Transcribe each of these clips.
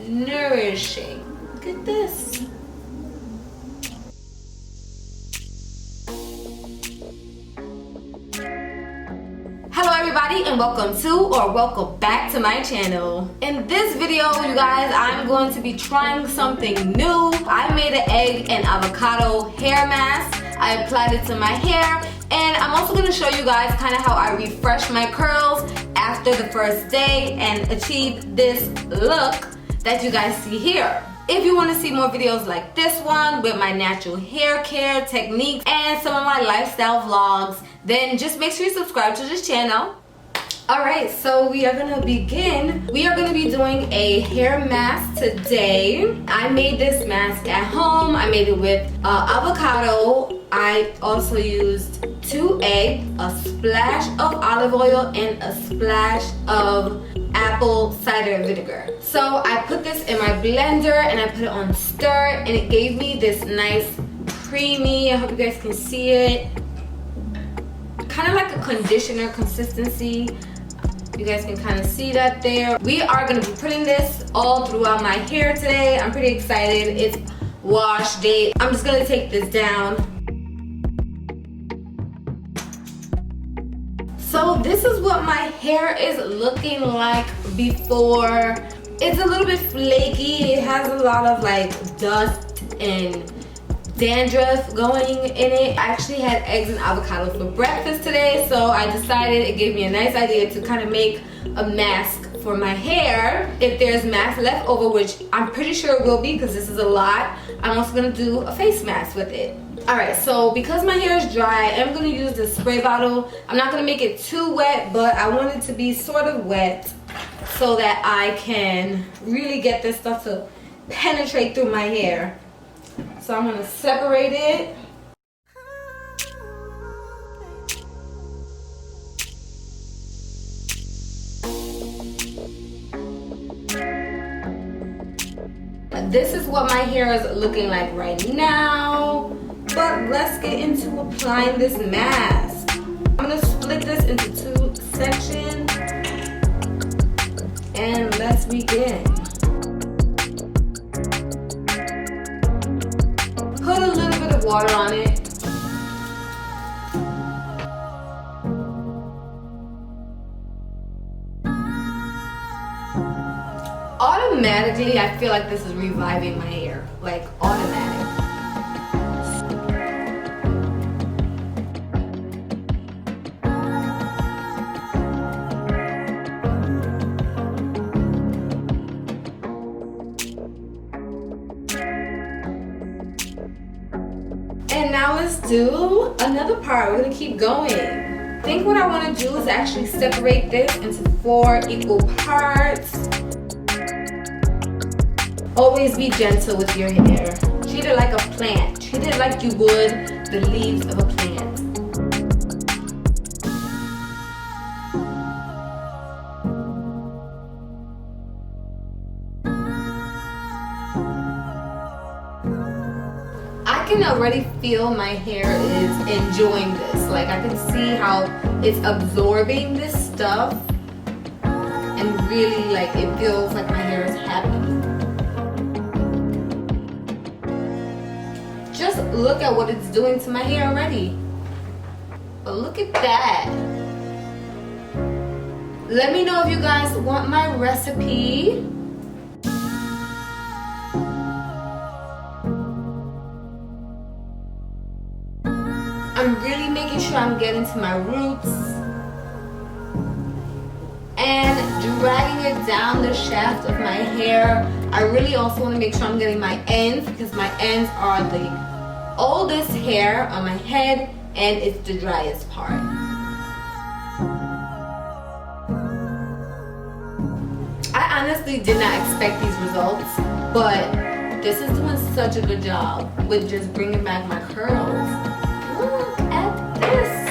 nourishing. Look at this. Hello everybody, and welcome back to my channel. In this video, you guys, I'm going to be trying something new. I made an egg and avocado hair mask. I applied it to my hair, and I'm also going to show you guys kind of how I refresh my curls after the first day and achieve this look that you guys see here. If you want to see more videos like this one with my natural hair care techniques and some of my lifestyle vlogs, then just make sure you subscribe to this channel. Alright, so we are going to begin. We are going to be doing a hair mask today. I made this mask at home. I made it with avocado. I also used 2 eggs, a splash of olive oil, and a splash of apple cider vinegar. So I put this in my blender and I put it on stir, and it gave me this nice creamy, I hope you guys can see it, kind of like a conditioner consistency. You guys can kind of see that there. We are going to be putting this all throughout my hair today. I'm pretty excited. It's wash day. I'm just going to take this down. So this is what my hair is looking like before. It's a little bit flaky. It has a lot of like dust and dandruff going in it. I actually had eggs and avocado for breakfast today, so I decided it gave me a nice idea to kind of make a mask for my hair. If there's mask left over, which I'm pretty sure it will be because this is a lot, I'm also going to do a face mask with it. Alright, so because my hair is dry, I'm going to use the spray bottle. I'm not going to make it too wet, but I want it to be sort of wet so that I can really get this stuff to penetrate through my hair. So I'm going to separate it. This is what my hair is looking like right now. But let's get into applying this mask. I'm going to split this into 2 sections. And let's begin. Put a little bit of water on it. Automatically, I feel like this is reviving my hair. Like, automatic. And now let's do another part. We're gonna keep going. I think what I want to do is actually separate this into 4 equal parts. Always be gentle with your hair. Treat it like a plant. Treat it like you would the leaves of a plant. I can already feel my hair is enjoying this. Like, I can see how it's absorbing this stuff, and really, like, it feels like my hair is happy. Just look at what it's doing to my hair already. But look at that. Let me know if you guys want my recipe. I'm really making sure I'm getting to my roots and dragging it down the shaft of my hair. I really also want to make sure I'm getting my ends, because my ends are the oldest hair on my head and it's the driest part. I honestly did not expect these results, but this is doing such a good job with just bringing back my curls. Look at this.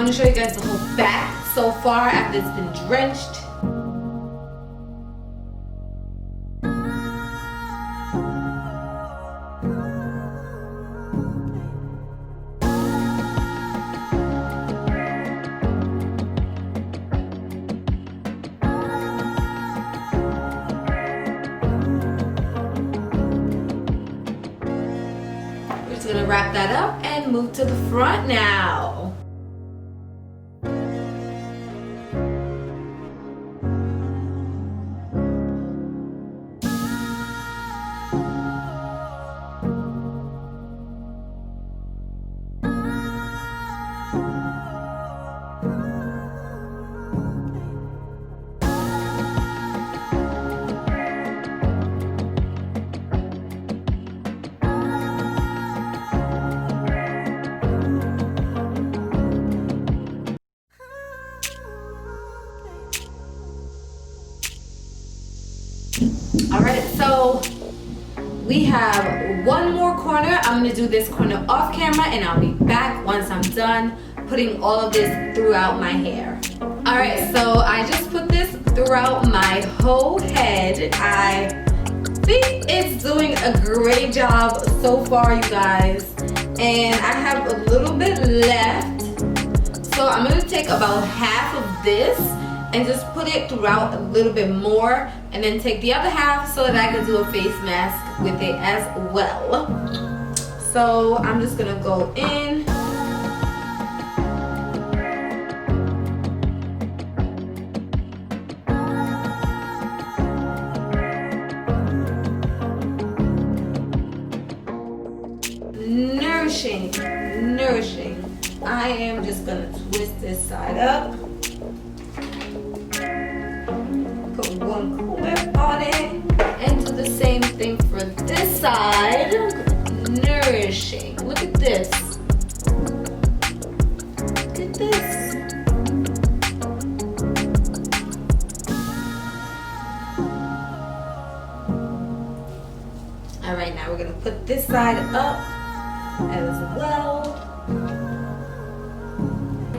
want to show you guys the whole back so far after it's been drenched. Gonna wrap that up and move to the front now. Alright, so we have one more corner. I'm going to do this corner off camera and I'll be back once I'm done putting all of this throughout my hair. Alright, so I just put this throughout my whole head. I think it's doing a great job so far, you guys. And I have a little bit left. So I'm going to take about half of this and just put it throughout a little bit more, and then take the other half so that I can do a face mask with it as well. So I'm just gonna go in. Nourishing. I am just gonna twist this side up. Put one clip on it and do the same thing for this side. Nourishing. Look at this. Look at this. Alright, now we're going to put this side up as well.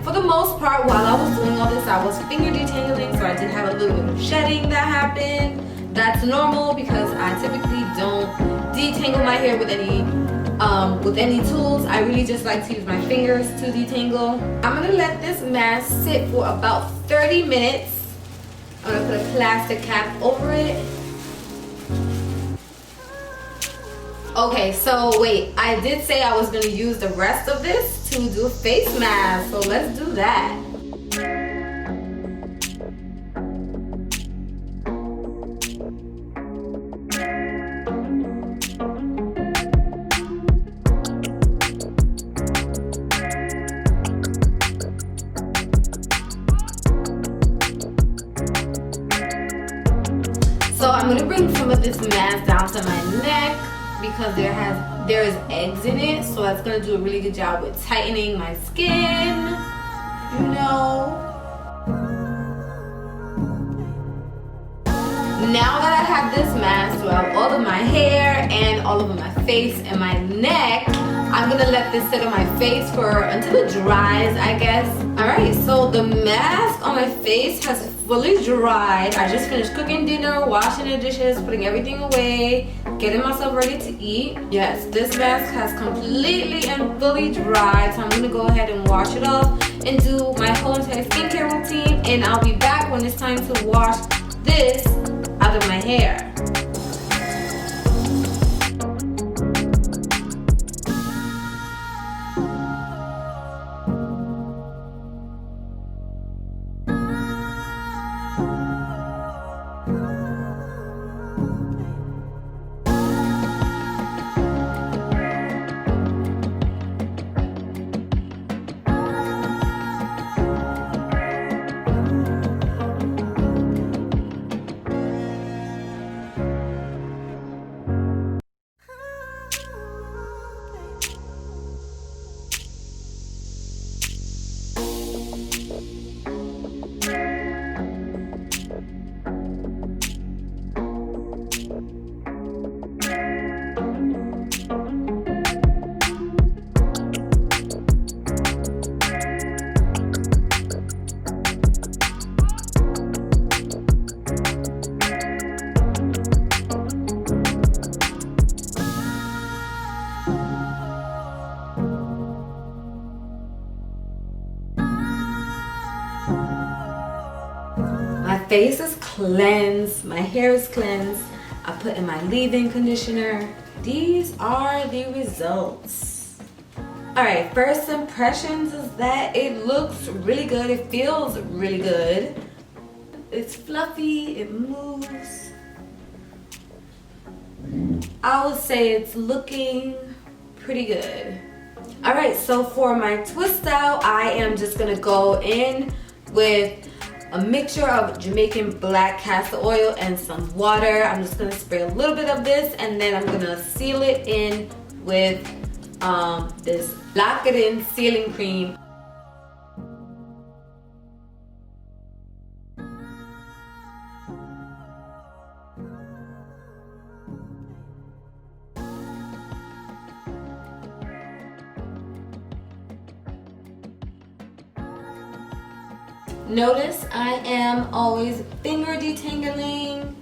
For the most part, while I was doing all this, I was finger detangling, so I did have a little bit of shedding that happened. That's normal because I typically don't detangle my hair with any tools. I really just like to use my fingers to detangle. I'm gonna let this mask sit for about 30 minutes. I'm gonna put a plastic cap over it. Okay, so wait, I did say I was gonna use the rest of this to do a face mask, so let's do that. So I'm gonna bring some of this mask down to my neck, because there is eggs in it, so that's gonna do a really good job with tightening my skin, you know. Now that I have this mask throughout all of my hair and all over my face and my neck, I'm gonna let this sit on my face until it dries, I guess. Alright, so the mask on my face has fully dried. I just finished cooking dinner, washing the dishes, putting everything away, getting myself ready to eat. Yes, this mask has completely and fully dried, so I'm gonna go ahead and wash it off and do my whole entire skincare routine, and I'll be back when it's time to wash this out of my hair. face is cleansed, my hair is cleansed. I put in my leave-in conditioner. These are the results. Alright, first impressions is that it looks really good. It feels really good. It's fluffy, it moves. I would say it's looking pretty good. Alright, so for my twist out, I am just gonna go in with a mixture of Jamaican black castor oil and some water. I'm just gonna spray a little bit of this, and then I'm gonna seal it in with this Lock-It-In sealing cream. Notice I am always finger detangling.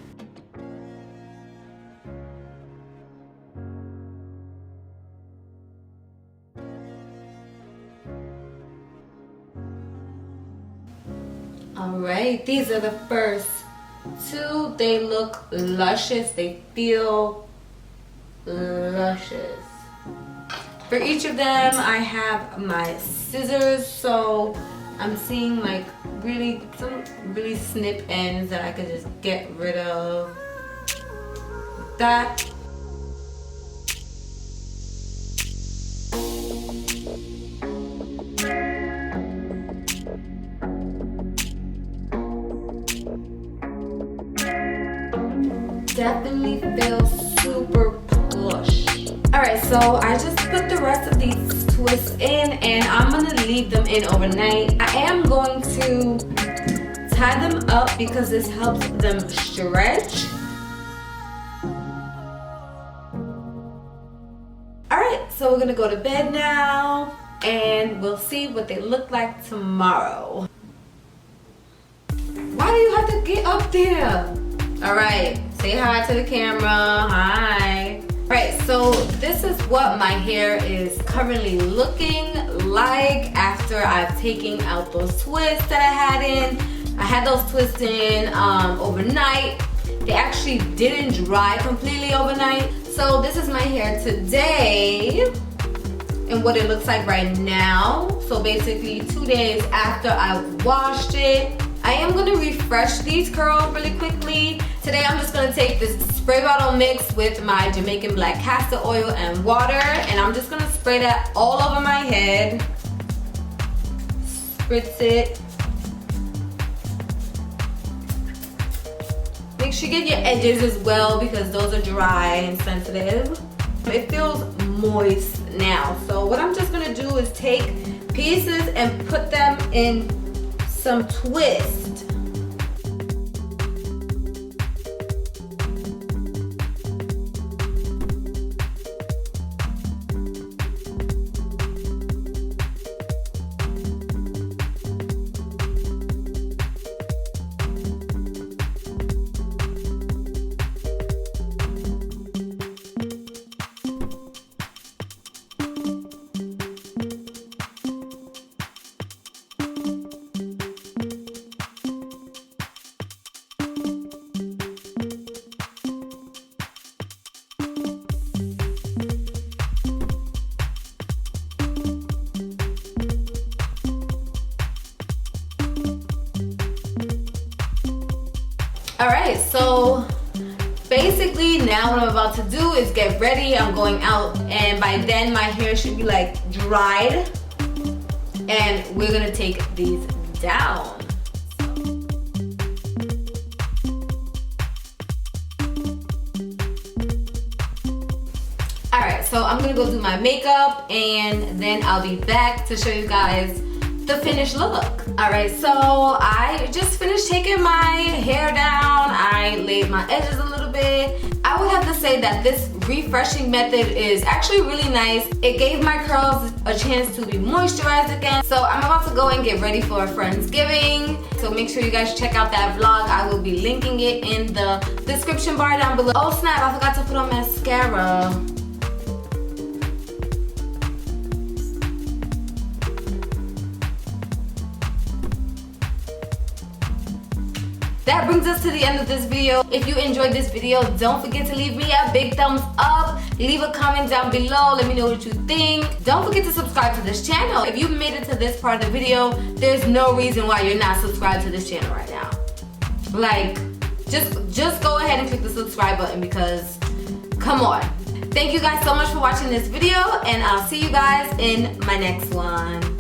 Alright, these are the first two. They look luscious. They feel luscious. For each of them, I have my scissors, so I'm seeing like some really snip ends that I could just get rid of. Like that. Definitely feels super plush. Alright, so I just put the rest of these twists in, and I'm gonna leave them in overnight. I am going to tie them up because this helps them stretch. Alright, so we're gonna go to bed now, and we'll see what they look like tomorrow. Why do you have to get up there? Alright, say hi to the camera. Hi. Right, so this is what my hair is currently looking like after I've taken out those twists that I had in. I had those twists in overnight. They actually didn't dry completely overnight. So this is my hair today and what it looks like right now. So basically 2 days after I washed it. I am gonna refresh these curls really quickly. Today I'm just gonna take this spray bottle mix with my Jamaican black castor oil and water, and I'm just gonna spray that all over my head. Spritz it. Make sure you get your edges as well because those are dry and sensitive. It feels moist now. So what I'm just gonna do is take pieces and put them in some twist. Alright, so basically now what I'm about to do is get ready. I'm going out, and by then my hair should be like dried, and we're gonna take these down. Alright, so I'm gonna go do my makeup, and then I'll be back to show you guys the finished look. Alright, so I just finished taking my hair down. I laid my edges a little bit. I would have to say that this refreshing method is actually really nice. It gave my curls a chance to be moisturized again. So I'm about to go and get ready for Friendsgiving. So make sure you guys check out that vlog. I will be linking it in the description bar down below. Oh snap, I forgot to put on mascara. that brings us to the end of this video. If you enjoyed this video, don't forget to leave me a big thumbs up. Leave a comment down below. Let me know what you think. Don't forget to subscribe to this channel. If you made it to this part of the video, there's no reason why you're not subscribed to this channel right now. Like, just go ahead and click the subscribe button because, come on. Thank you guys so much for watching this video, and I'll see you guys in my next one.